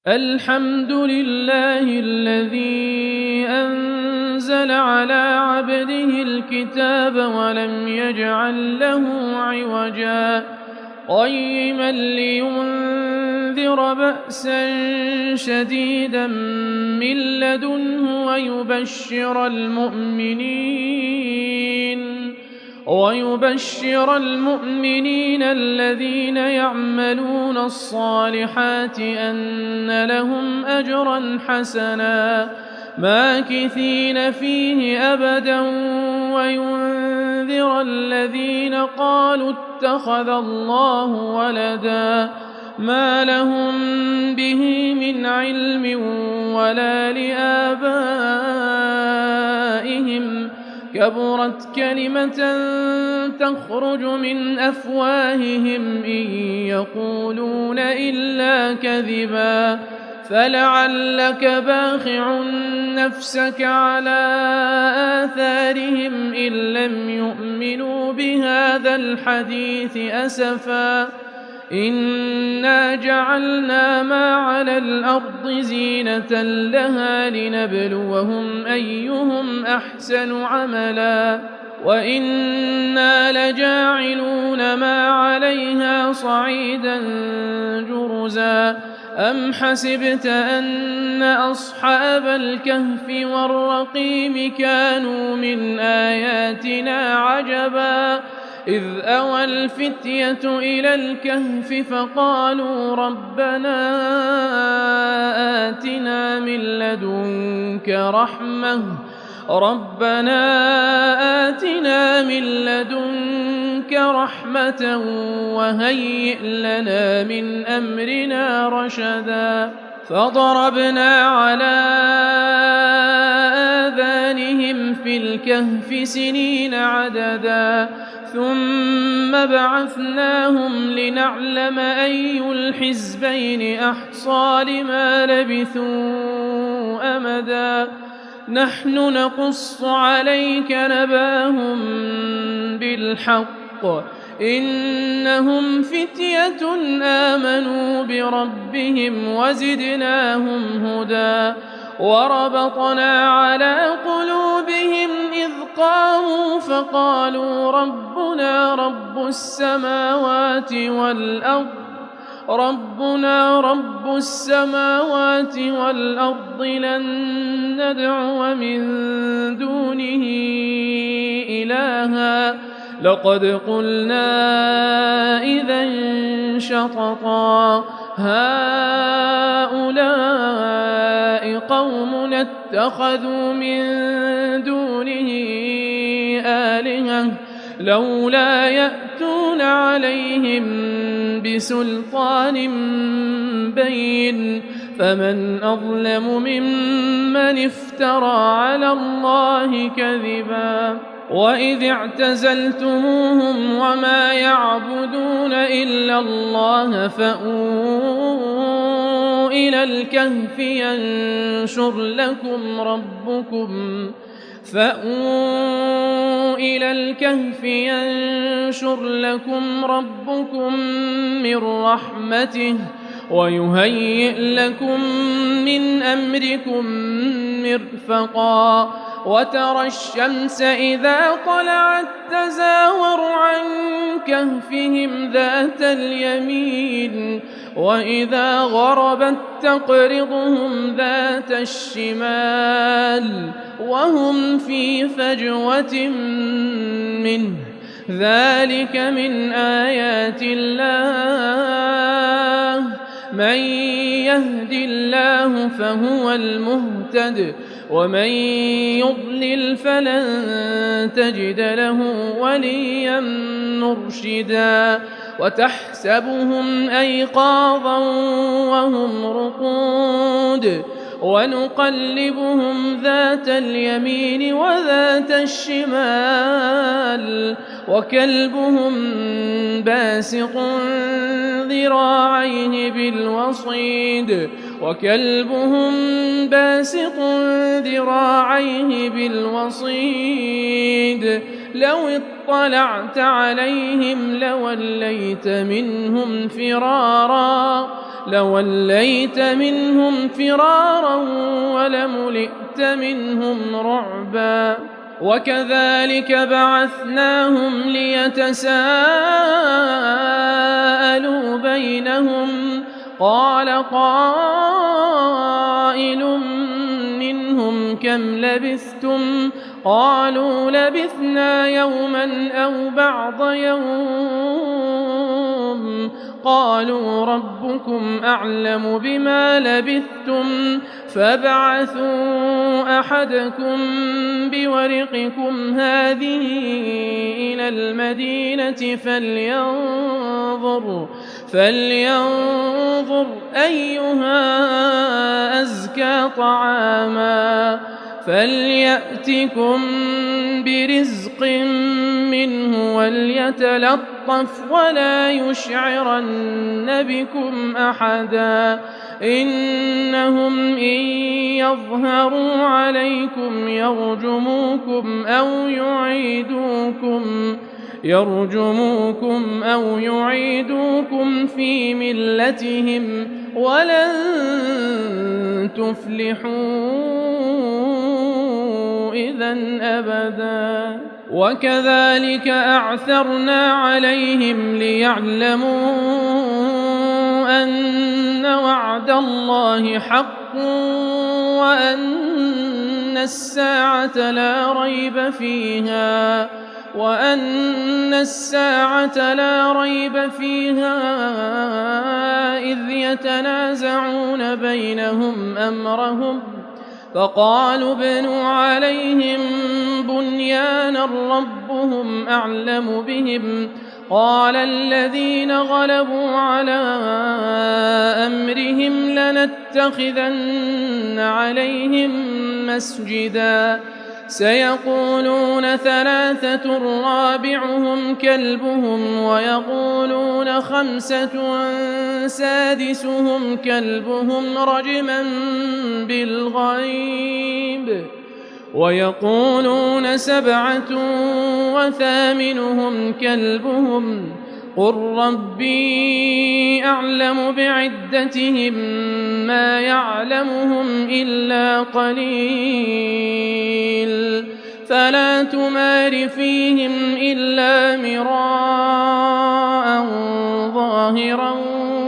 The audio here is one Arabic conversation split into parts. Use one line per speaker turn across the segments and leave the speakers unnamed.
الحمد لله الذي أنزل على عبده الكتاب ولم يجعل له عوجا قيما لينذر بأسا شديدا من لدنه ويبشر المؤمنين الذين يعملون الصالحات أن لهم أجرا حسنا ماكثين فيه أبدا وينذر الذين قالوا اتخذ الله ولدا ما لهم به من علم ولا لآبائهم كبرت كلمة تخرج من أفواههم إن يقولون إلا كذبا فلعلك باخع نفسك على آثارهم إن لم يؤمنوا بهذا الحديث أسفا إنا جعلنا ما على الأرض زينة لها لنبلوهم أيهم أحسن عملا وإنا لجاعلون ما عليها صعيدا جرزا أم حسبت أن أصحاب الكهف والرقيم كانوا من آياتنا عجبا إذ أوى الفتية إلى الكهف فقالوا ربنا آتنا من لدنك رحمة وهيئ لنا من أمرنا رشدا فضربنا على آذانهم في الكهف سنين عددا ثم بعثناهم لنعلم أي الحزبين أحصى لما لبثوا أمدا نحن نقص عليك نباهم بالحق إنهم فتية آمنوا بربهم وزدناهم هدى وربطنا على قلوبهم إذ قاموا فقالوا ربنا رب السماوات والأرض لن ندعو من دونه إلها لقد قلنا إذا شططا هؤلاء قوم اتخذوا من دونه آلهة لولا يأتون عليهم بسلطان بين فمن أظلم ممن افترى على الله كذبا وإذ اعتزلتموهم وما يعبدون إلا الله فأووا إلى الكهف ينشر لكم ربكم من رحمته ويهيئ لكم من أمركم مرفقا وترى الشمس إذا طلعت تزاور عن كهفهم ذات اليمين وإذا غربت تقرضهم ذات الشمال وهم في فجوة منه ذلك من آيات الله من يهد الله فهو المهتد ومن يضلل فلن تجد له وليا مرشدا وتحسبهم أيقاظا وهم رقود ونقلبهم ذات اليمين وذات الشمال وكلبهم باسط ذراعيه بالوصيد لو اطلعت عليهم لوليت منهم فرارا لوليت منهم فرارا ولملئت منهم رعبا وكذلك بعثناهم ليتساءلوا بينهم قال قائل منهم كم لبثتم قالوا لبثنا يوما أو بعض يوم قالوا ربكم أعلم بما لبثتم فابعثوا أحدكم بورقكم هذه إلى المدينة فلينظر أيها أزكى طعاما فليأتكم برزق منه وليتلطف ولا يشعرن بكم أحدا إنهم إن يظهروا عليكم يرجموكم أو يعيدوكم في ملتهم ولن تفلحوا إذا أبدا وكذلك أعثرنا عليهم ليعلموا أن وعد الله حق وأن الساعة لا ريب فيها إذ يتنازعون بينهم أمرهم فقالوا ابنوا عليهم بنيانا ربهم أعلم بهم قال الذين غلبوا على أمرهم لنتخذن عليهم مسجدا سيقولون ثلاثة رابعهم كلبهم ويقولون خمسة سادسهم كلبهم رجما بالغيب ويقولون سبعة وثامنهم كلبهم قل ربي أعلم بعدتهم ما يعلمهم إلا قليل فلا تمار فيهم إلا مراء ظاهرا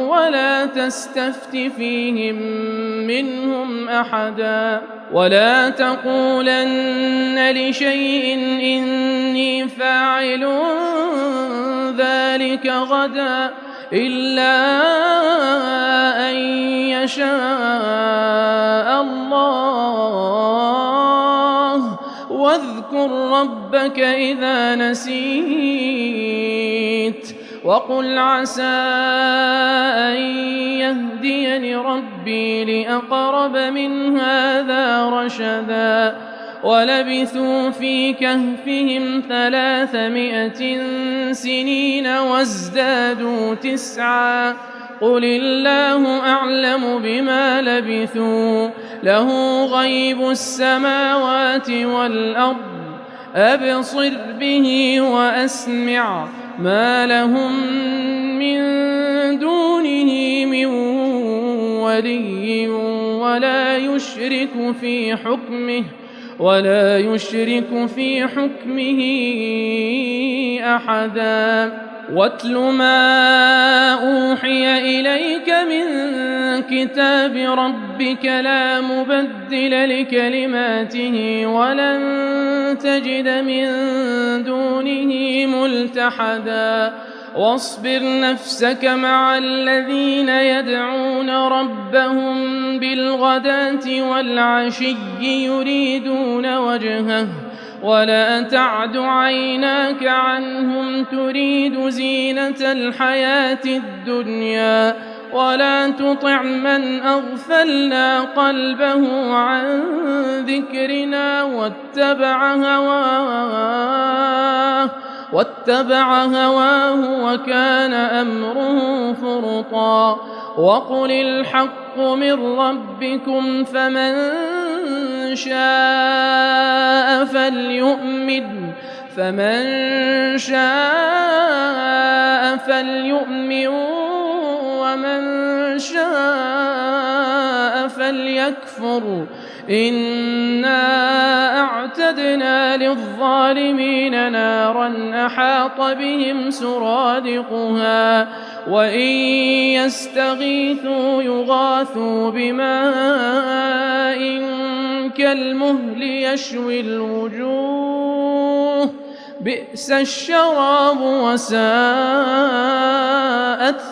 ولا تستفت فيهم منهم أحدا ولا تقولن لشيء إني فاعل ذلك غدا إلا أن يشاء الله واذكر ربك إذا نسيت وقل عسى أن يهديني ربي لأقرب من هذا رشدا ولبثوا في كهفهم 300 سنين وازدادوا 9 قل الله أعلم بما لبثوا له غيب السماوات والأرض أبصر به وأسمع ما لهم من دونه من ولي ولا يشرك في حكمه أحدا واتل ما أوحي إليك من كتاب ربك لا مبدل لكلماته ولن تجد من دونه ملتحدا واصبر نفسك مع الذين يدعون ربهم بالغداة والعشي يريدون وجهه ولا تعد عيناك عنهم تريد زينة الحياة الدنيا ولا تطع من أغفلنا قلبه عن ذكرنا واتبع هواه وكان أمره فرطا وقل الحق من ربكم فمن شاء فليؤمن ومن شاء فليكفر إنا أعتدنا للظالمين نارا أحاط بهم سرادقها وإن يستغيثوا يغاثوا بماء كالمهل يشوي الوجوه بئس الشراب وساءت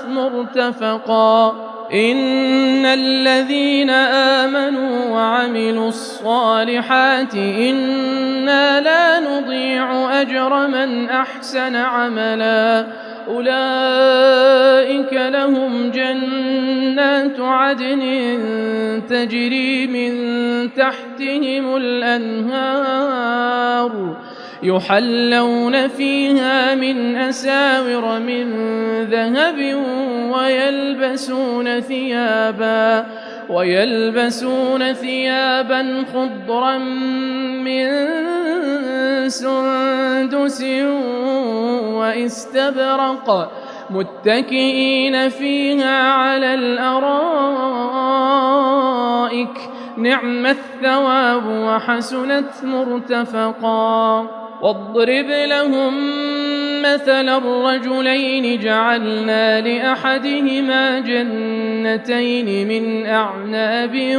مرتفقا إن الذين آمنوا وعملوا الصالحات إنا لا نضيع أجر من أحسن عملا أولئك لهم جنات عدن تجري من تحتهم الأنهار يحلون فيها من أساور من ذهب ويلبسون ثيابا خضرا من سندس واستبرق متكئين فيها على الأرائك نعم الثواب وحسنت مرتفقا واضرب لهم مثل الرجلين جعلنا لأحدهما جنتين من أعناب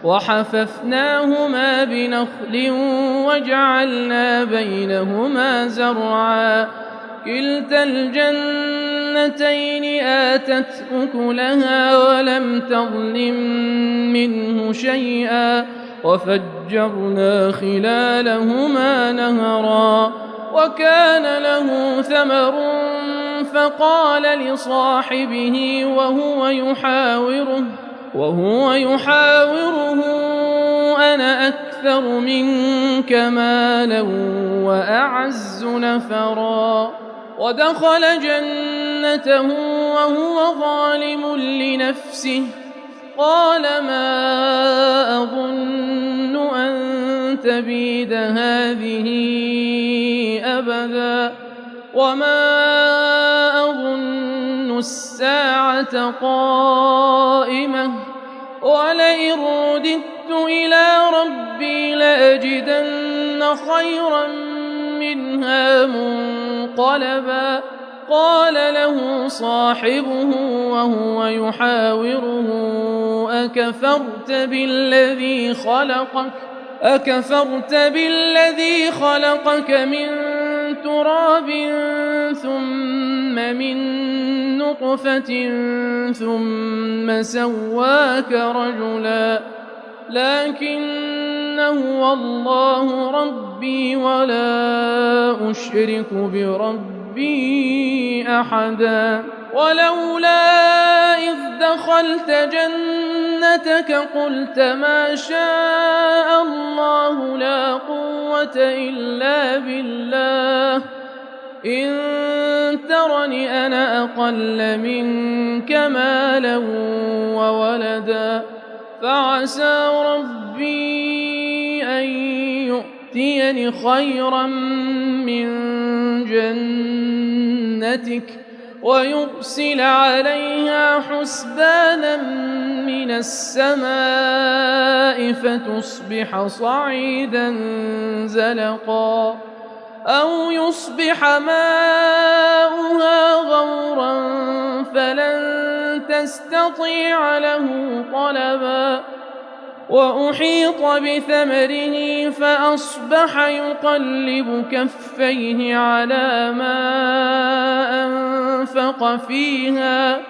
وحففناهما بنخل وجعلنا بينهما زرعا كلتا الجنتين آتت أكلها ولم تظلم منه شيئا وفجرنا خلالهما نهرا وكان له ثمر فقال لصاحبه وهو يحاوره أنا أكثر منك مالا وأعز نفرا ودخل جنته وهو ظالم لنفسه قال ما أظن أن تبيد هذه أبدا وما أظن الساعة قائمة ولئن رددت إلى ربي لأجدن خيرا منها منقلبا قال له صاحبه وهو يحاوره أكفرت بالذي خلقك من تراب ثم من نطفة ثم سواك رجلا لكن هو الله ربي ولا أشرك بربي أحدا ولولا إذ دخلت جنتك قلت ما شاء الله لا قوة إلا بالله إن ترني أنا أقل منك مالا وولدا فعسى ربي أن يؤتيني خيرا من جنتك ويرسل عليها حسبانا من السماء فتصبح صعيدا زلقا أو يصبح ماؤها غورا فلن تستطيع له طلبا وأحيط بثمره فأصبح يقلب كفيه على ما أنفق فيها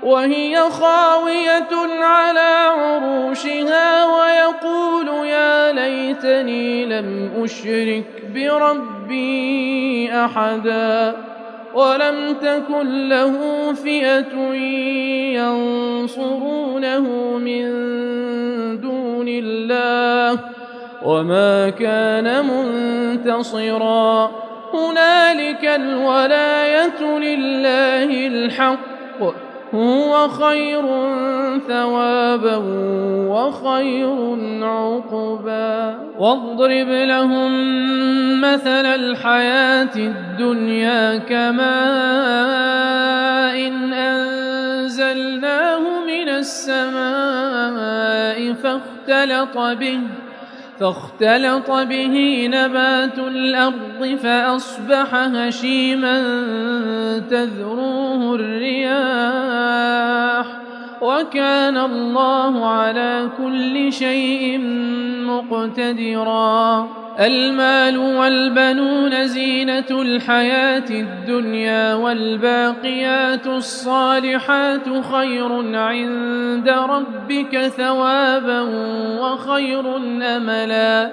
وهي خاوية على عروشها ويقول يا ليتني لم أشرك بربي أحدا ولم تكن له فئة ينصرونه من دون الله وما كان منتصرا هنالك الولاية لله الحق هو خير ثوابا وخير عقبا. واضرب لهم مثل الحياة الدنيا كماء إن أنزلناه من السماء فاختلط به نبات الأرض فأصبح هشيما تذروه الرياح وكان الله على كل شيء مقتدرا. المال والبنون زينة الحياة الدنيا والباقيات الصالحات خير عند ربك ثوابا وخير أملا.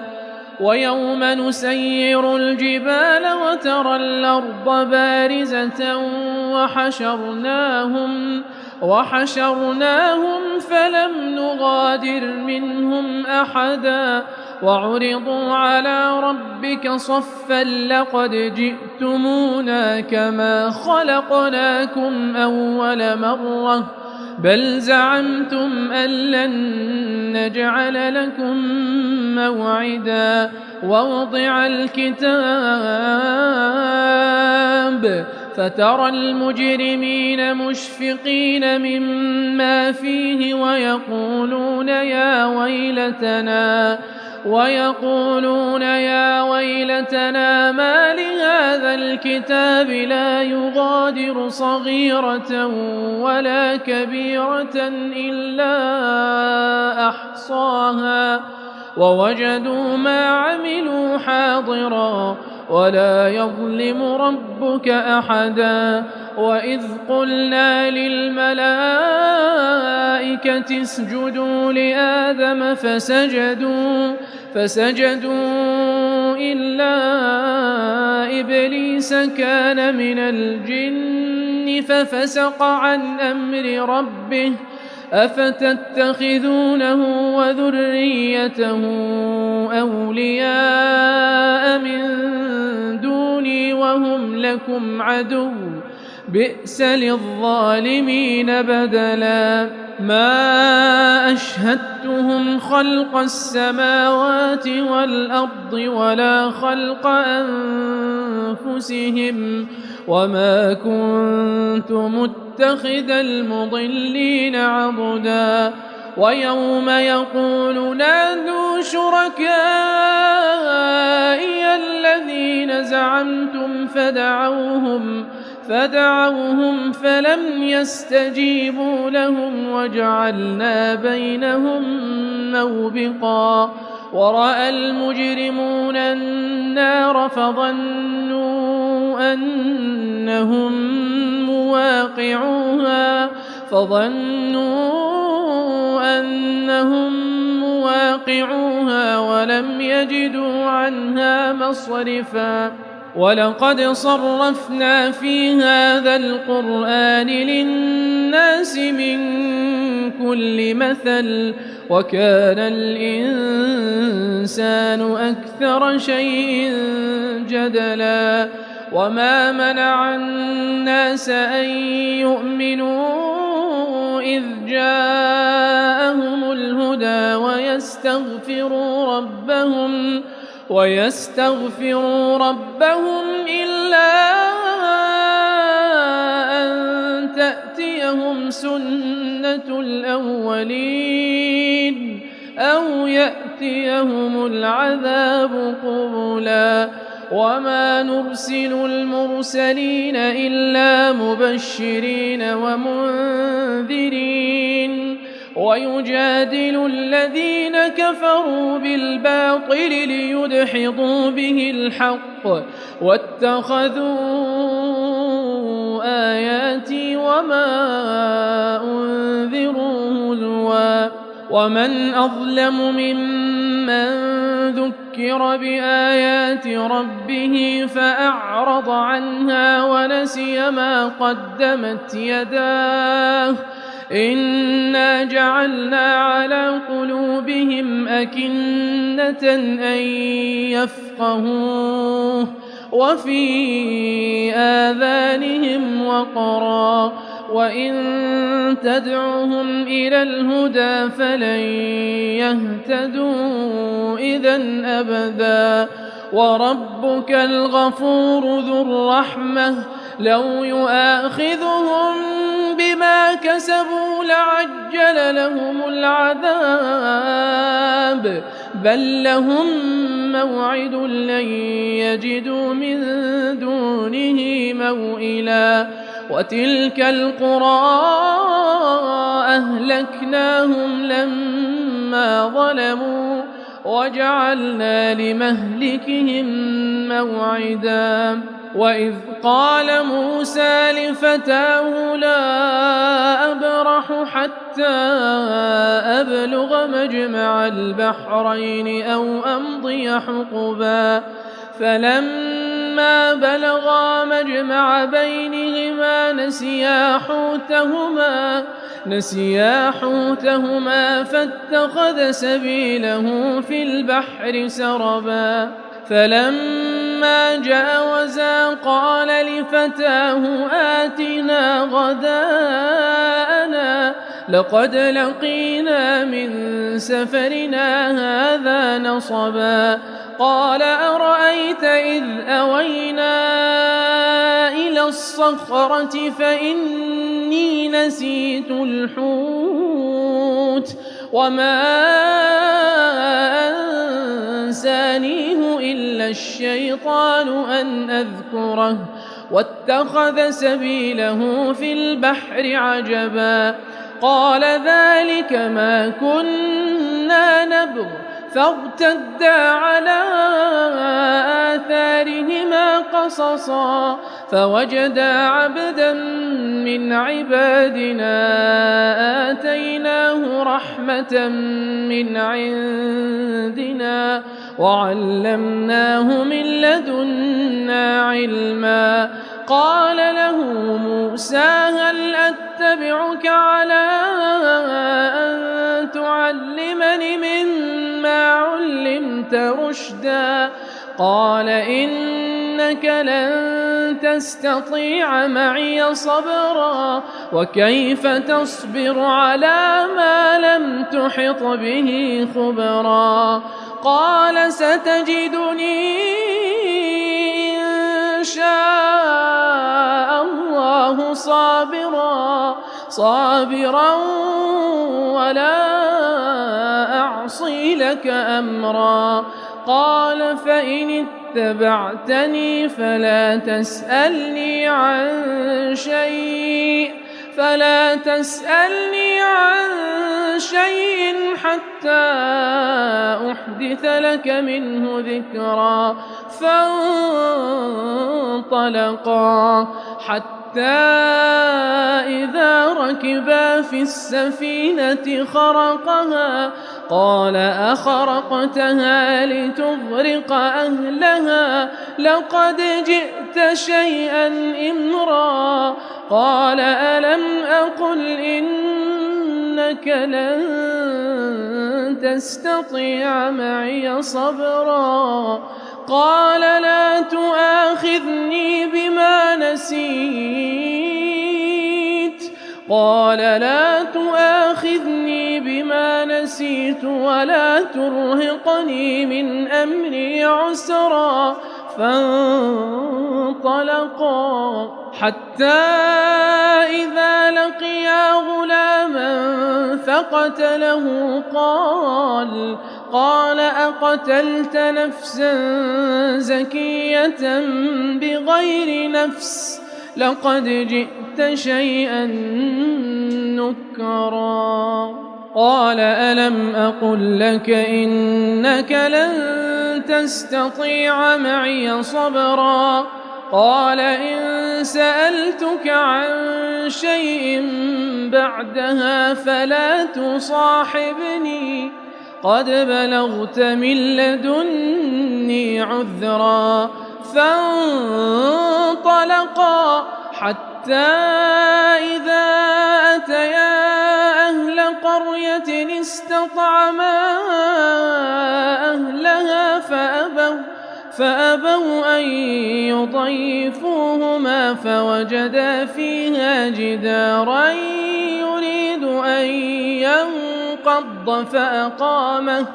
ويوم نسير الجبال وترى الأرض بارزة وحشرناهم فلم نغادر منهم أحدا وعرضوا على ربك صفا لقد جئتمونا كما خلقناكم أول مرة بل زعمتم أن لن نجعل لكم موعدا. ووضع الكتاب فترى المجرمين مشفقين مما فيه ويقولون يا ويلتنا ما لهذا الكتاب لا يغادر صغيرة ولا كبيرة إلا أحصاها ووجدوا ما عملوا حاضرا ولا يظلم ربك أحدا. وإذ قلنا للملائكة اسجدوا لآدم فسجدوا إلا إبليس كان من الجن ففسق عن أمر ربه أفتتخذونه وذريته أولياء من دوني وهم لكم عدو بئس للظالمين بدلا. ما أشهدتهم خلق السماوات والأرض ولا خلق أنفسهم وما كنت متخذ المضلين عضدا. ويوم يقول نادوا شركائي الذين زعمتم فدعوهم فلم يستجيبوا لهم وجعلنا بينهم موبقا. ورأى المجرمون النار فظنوا أنهم مواقعوها ولم يجدوا عنها مصرفا. ولقد صرفنا في هذا القرآن للناس من كل مثل وكان الإنسان أكثر شيء جدلا. وما منع الناس أن يؤمنوا إذ جاءهم الهدى ويستغفروا ربهم إلا أن تأتيهم سنة الأولين أو يأتيهم العذاب قبلا. وما نرسل المرسلين إلا مبشرين ومنذرين ويجادل الذين كفروا بالباطل ليدحضوا به الحق واتخذوا آياتي وما أنذروا هزوا. ومن أظلم ممن ذكر بآيات ربه فأعرض عنها ونسي ما قدمت يداه إنا جعلنا على قلوبهم أكنة أن يفقهوه وفي آذانهم وقرا وإن تدعهم إلى الهدى فلن يهتدوا إذا أبدا وربك الغفور ذو الرحمة لو يؤاخذهم بما كسبوا لعجل لهم العذاب بل لهم موعد لن يجدوا من دونه موئلا وتلك القرى أهلكناهم لما ظلموا وجعلنا لمهلكهم موعدا وإذ قال موسى لفتاه لا أبرح حتى أبلغ مجمع البحرين أو أمضي حقبا فلما بلغا مجمع بينهما نسيا حوتهما فاتخذ سبيله في البحر سربا فلما جاوزا قال لفتاه آتنا غداءنا لقد لقينا من سفرنا هذا نصبا قال أرأيت إذ أوينا إلى الصخرة فإني نسيت الحوت وما أنسانيه إلا الشيطان أن أذكره واتخذ سبيله في البحر عجبا قال ذلك ما كنا نبغ فارتدا على آثارهما قصصا فوجدا عبدا من عبادنا آتيناه رحمة من عندنا وعلمناه من لدنا علما قال له موسى هل أتبعك على أن تعلمني مما علمت رشدا قال إنك لن تستطيع معي صبرا وكيف تصبر على ما لم تحط به خبرا قال ستجدني إن شاء الله صابرا ولا أعصي لك أمرا قال فإن اتبعتني فلا تسألني عن شيء حتى أحدث لك منه ذكرا فانطلقا حتى إذا ركبا في السفينة خرقها قال أخرقتها لتغرق أهلها لقد جئت شيئا إمرا قال ألم أقل إنك لن تستطيع معي صبرا قال لا تؤاخذني بما نسيت ولا ترهقني من أمري عسرا فانطلقا حتى إذا لقيا غلاما فقتله قال أقتلت نفسا زكية بغير نفس لقد جئت شيئا نكرا قال ألم أقل لك إنك لن تستطيع معي صبرا قال إن سألتك عن شيء بعدها فلا تصاحبني قد بلغت من لدني عذرا فانطلقا حتى إذا أتيا أهل قرية استطعما أهلها فأبوا أن يضيفوهما فوجدا فيها جدارا يريد أن ينقض فأقامه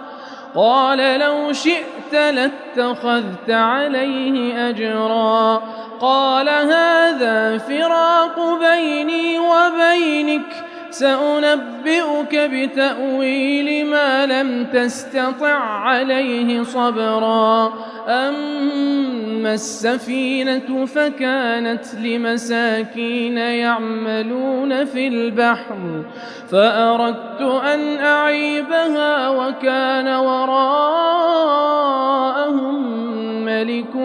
قال لو شئت لاتخذت عليه أجرا قال هذا فراق بيني وبينك سأنبئك بتأويل ما لم تستطع عليه صبرا أما السفينة فكانت لمساكين يعملون في البحر فأردت أن أعيبها وكان وراءهم ملك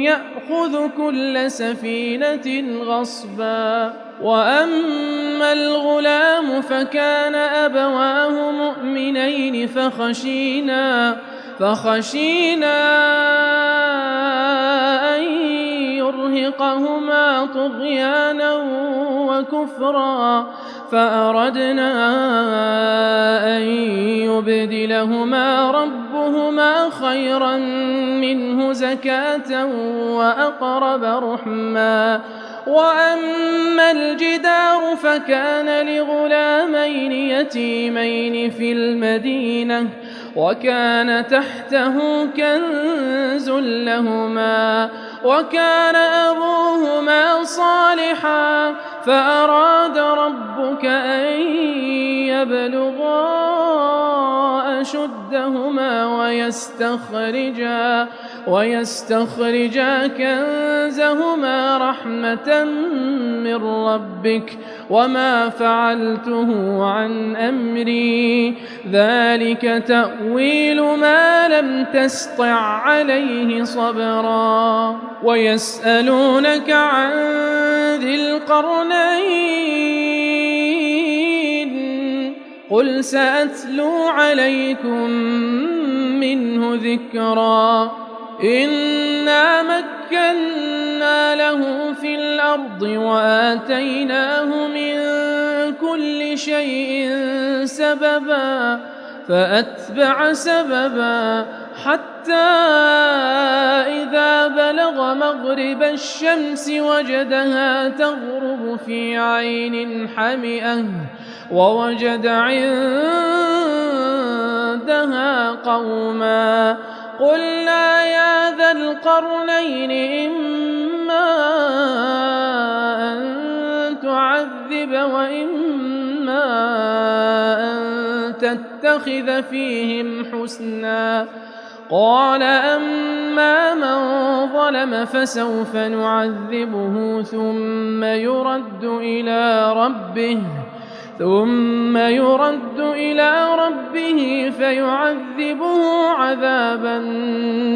يأخذ كل سفينة غصبا وأما الغلام فكان أبواه مؤمنين فخشينا أن يرهقهما طغيانا وكفرا فأردنا أن يبدلهما ربهما خيرا منه زكاة وأقرب رحما وأما الجدار فكان لغلامين يتيمين في المدينة وكان تحته كنز لهما وكان أبوهما صالحا فأراد ربك أن يبلغا أشدهما ويستخرجا كنزهما رحمة من ربك وما فعلته عن أمري ذلك تأويل ما لم تسطع عليه صبرا ويسألونك عن ذي القرنين قل سأتلو عليكم منه ذكرا إنا مكنا له في الأرض وآتيناه من كل شيء سببا فأتبع سببا حتى إذا بلغ مغرب الشمس وجدها تغرب في عين حمئة ووجد عندها قوما قلنا يا ذا القرنين إما أن تعذب وإما أن تتخذ فيهم حسنا قال أما من ظلم فسوف نعذبه ثم يرد إلى ربه فيعذبه عذابا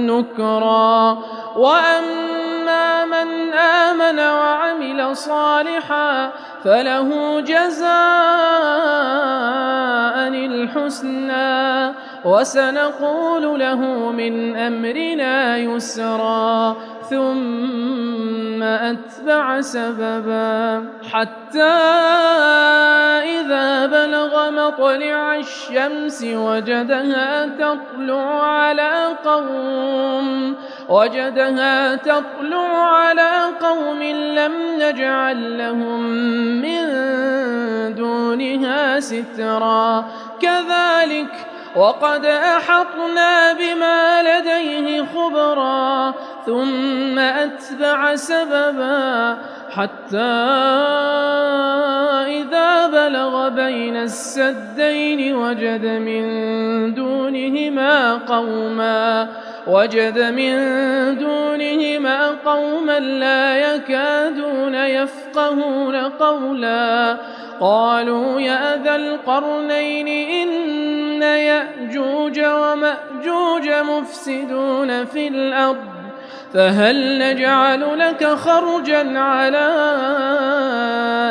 نكرا وأما من آمن وعمل صالحا فله جزاء الحسنى وسنقول له من أمرنا يسرا ثم أتبع سببا حتى إذا بلغ مطلع الشمس وجدها تطلع على قوم لم نجعل لهم من دونها سترا كذلك وقد أحطنا بما لديه خبرا ثم أتبع سببا حتى إذا بلغ بين السدين وجد من دونهما قوما لا يكادون يفقهون قولا قالوا يا ذا القرنين إن يأجوج ومأجوج مفسدون في الأرض فهل نجعل لك خرجا على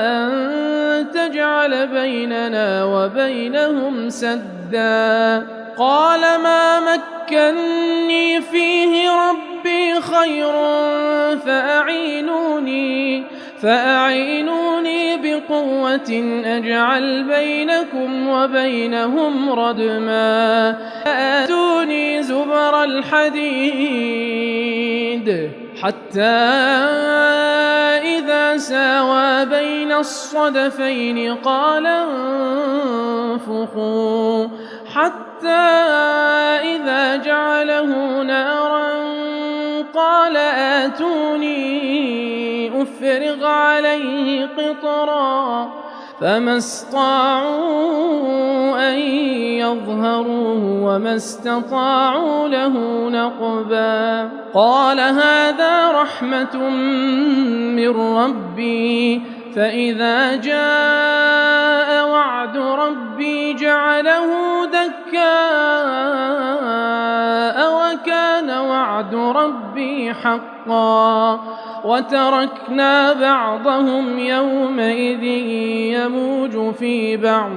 أن تجعل بيننا وبينهم سدا قال ما مكني فيه ربي خير فأعينوني بقوة أجعل بينكم وبينهم ردما آتوني زبر الحديد حتى إذا ساوى بين الصدفين قال انفخوا حتى إذا جعله نارا قال آتوني أفرغ عليه قطرا فما استطاعوا أن يظهروه وما استطاعوا له نقبا قال هذا رحمة من ربي فإذا جاء وعد ربي جعله دكاء وكان وعد ربي حقا وتركنا بعضهم يومئذ يموج في بعض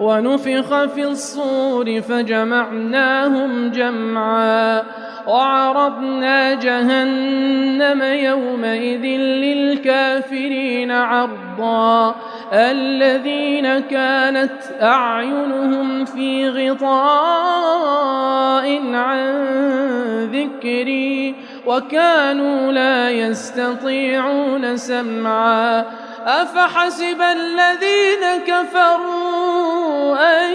ونفخ في الصور فجمعناهم جمعا وعرضنا جهنم يومئذ للكافرين عرضا الذين كانت أعينهم في غطاء عن ذكري وكانوا لا يستطيعون سمعا أفحسب الذين كفروا أن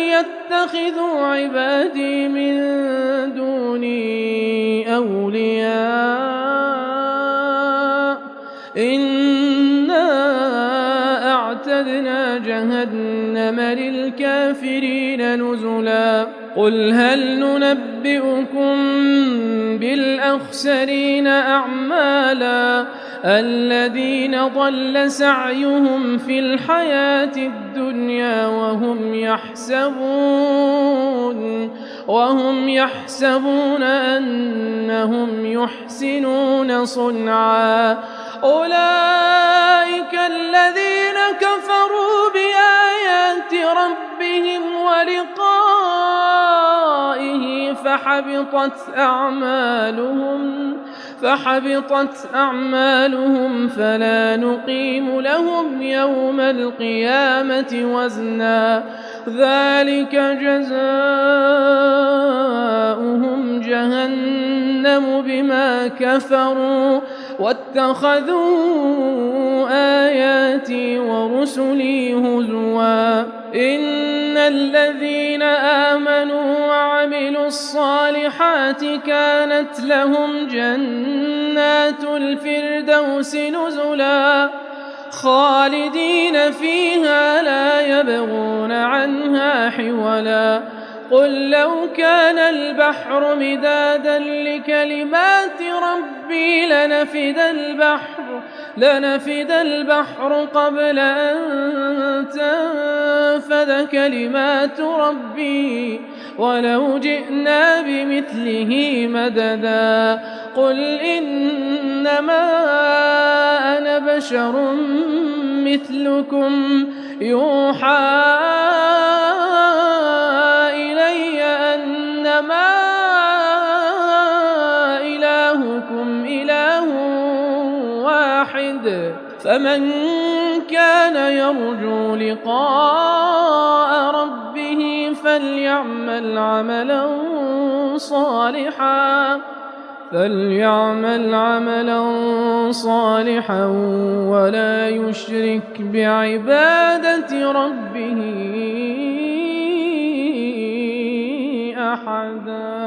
يتخذوا عبادي من دوني أولياء إنا أعتدنا جهنم للكافرين نزلا قل هل ننبئكم بالأخسرين أعمالا الذين ضل سعيهم في الحياة الدنيا وهم يحسبون أنهم يحسنون صنعا أولئك الذين كفروا بآيات ربهم ولقائه فحبطت أعمالهم فلا نقيم لهم يوم القيامة وزنا ذلك جزاؤهم جهنم بما كفروا واتخذوا آياتي ورسلي هزوا إن الذين آمنوا وعملوا الصالحات كانت لهم جنات الفردوس نزلا خالدين فيها لا يبغون عنها حولا قل لو كان البحر مدادا لكلمات ربي لنفد البحر قبل أن تنفد كلمات ربي ولو جئنا بمثله مددا قل إنما أنا بشر مثلكم يوحى إلي أنما إلهكم إله واحد فمن كان يرجو لقاء ربه فليعمل عملا صالحا ولا يشرك بعبادة ربه أحدا.